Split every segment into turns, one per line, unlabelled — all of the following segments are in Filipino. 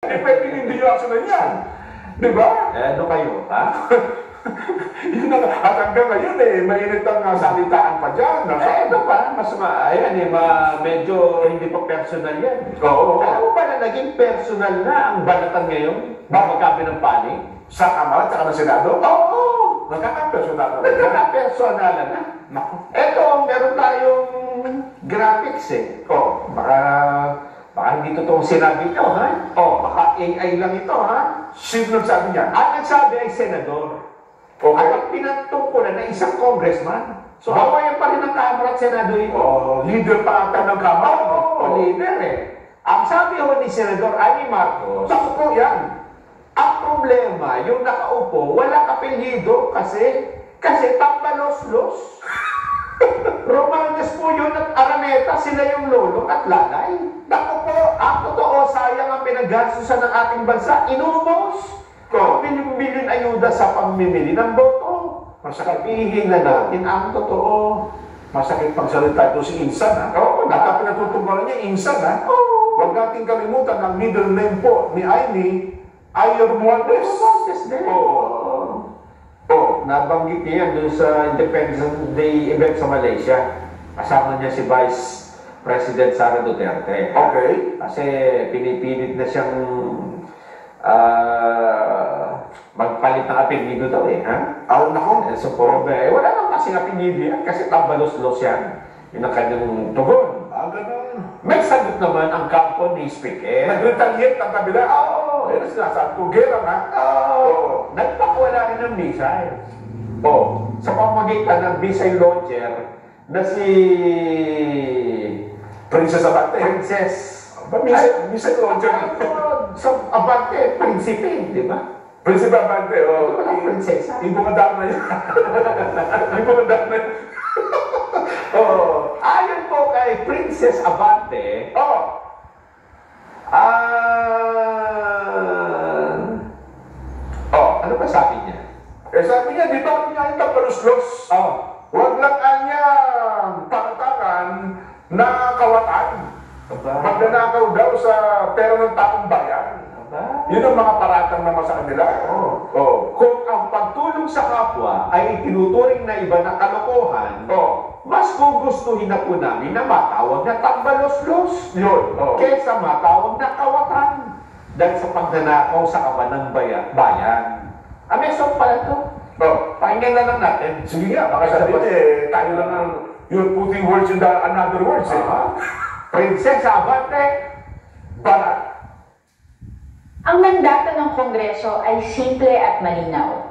Eh, pwede hindi yung action na yan. Di ba?
Ano kayo, ha?
Yun na, at hanggang ngayon mainit ang salitaan pa dyan.
Ito pa, ayan medyo hindi pa personal yan.
Oo.
Alam mo ba na naging personal na ang balatan ngayon? Magkakabi ng panig?
Sa Kamara at saka ng Senado?
Oo!
Nagkakapersonal na.
Nagkakapersonal na.
Naku.
Eto, meron tayong graphics baka hindi totoong sinabi ito, ha? Baka AI lang ito, ha?
Sino nagsabi niya?
Ang nagsabi ay senador.
Okay.
At ang pinatungkulan na isang congressman. So, awayan pa rin ng Kamara at Senado ito.
Leader pa ata ng Kamara.
Leader eh. Ang sabi ho ni Senador Amy Marcos,
Naku po yan.
ang problema, yung nakaupo, wala kapelido kasi tambalos-los. Romanes po yun at Araneta, sila yung lolo at lalay. Naku po, ang totoo, sayang ang pinaggastusan ng ating bansa. Inumos. Bilyon-bilyon ayuda sa pamimili ng boto. Sabihin na natin ang totoo.
Masakit pang salita ito si Insan, ha? Naka pinatutunggalan niya, Insan, ha? Huwag natin kalimutan ang middle name po ni Amy, Ayer Mualdez.
Nabanggit niya yan doon sa Independence Day event sa Malaysia. Kasama niya si Vice President Sara Duterte.
Okay.
Kasi pinipilit na siyang magpalit ng apelyido daw eh, ha?
Nako.
So, wala nang kasing apelyido yan kasi tambalos-los yan. Yun ang kanyang tugon.
Ganun.
May sagot naman ang kampo ni Speaker.
Nag-retaliate ang kabila. Yan ang sinasabi ko, Gerang, ha?
Nagpakawala rin ng missile. Sa pamamagitan ng missile launcher na si
Princess Abante. Missile launcher.
Sa Abante, prinsipe, di ba?
Princess Abante,
Walang prinsesa.
Ibungadaan na yun. Ibungadaan na yun.
Ayon po kay Princess Abante, ano ba sabi niya?
Sabi niya, di ba niya yung tapaluslos? Huwag lang anya pangtangan na kawatan. Magnanakaw daw sa pera ng taong bayan. Yun ang mga paratang naman sa kanila.
Kung ang pagtulong sa kapwa ay tinuturing na iba na kalokohan, mas gugustuhin na po namin na matawag na tambalos-los kesa matawag na kawatan dahil sa pagnanakaw sa kaban ng bayan. Amesok pala ito. Pakinggan na lang natin.
Sige nga, baka sabihin tayo lang ang you're putting words in another words
Princess Abante,
Balat.
Ang mandato ng Kongreso ay simple at malinaw.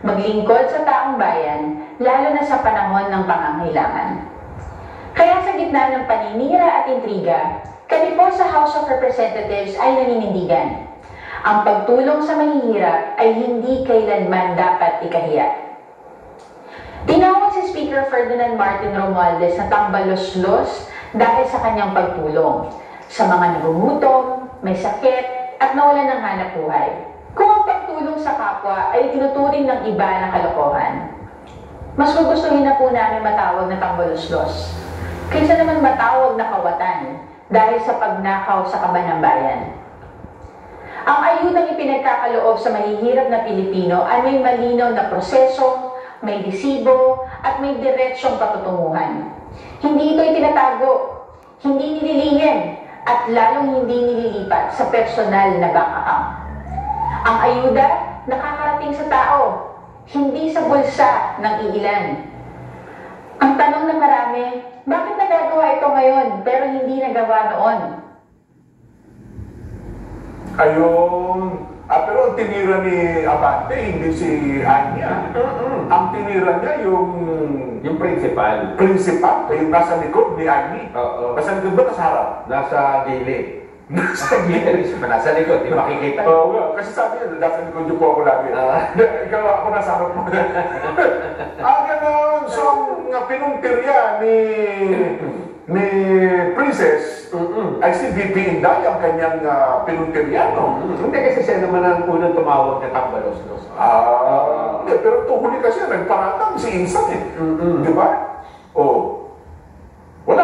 Maglingkod sa taong bayan, lalo na sa panahon ng pangangailangan. Kaya sa gitna ng paninira at intriga, kami po sa House of Representatives ay naninindigan. Ang pagtulong sa mahihirap ay hindi kailanman dapat ikahiya. Tinawag si Speaker Ferdinand Martin Romualdez na tambalos-los dahil sa kanyang pagtulong sa mga nagugutom, may sakit, at nawalan ng hanap buhay. Kung ang pagtulong sa kapwa ay tinuturing ng iba na kalokohan, mas gugustuhin na po namin matawag na tambalos-los kaysa naman matawag na kawatan dahil sa pagnakaw sa kaban ng bayan. Ang ayudang ipinagkakaloob sa mahihirap na Pilipino ay may malinaw na proseso, may disibo, at may diretsyong patutunguhan. Hindi ito itinatago, hindi nililihim, at lalong hindi nililipat sa personal na bank account. Ang ayuda nakakarating sa tao, hindi sa bulsa ng iilan. Ang tanong ng marami, bakit nagagawa ito ngayon pero hindi nagawa noon?
Ayun. Pero ang tinira ni Abante, hindi si Anya. Ang tinira niya yung
principal.
Principal, yung nasa likod ni Anya. Nasa likod ba, nasa harap?
Nasa gilid. Nasa gilid. Nasa likod, di makikita.
Kasi sabi niya, nasa likod niyo po ako lagi. Ikaw ako nasa harap mo. Ganun. So, ang pinungtirya ni Princess ay si VP Inday ang kanyang pinungtirya, no?
Hindi kasi siya naman ang unang tumawag na tambalos-los.
Pero tuhuli kasi nagparatang si Insan eh. Di ba? Wala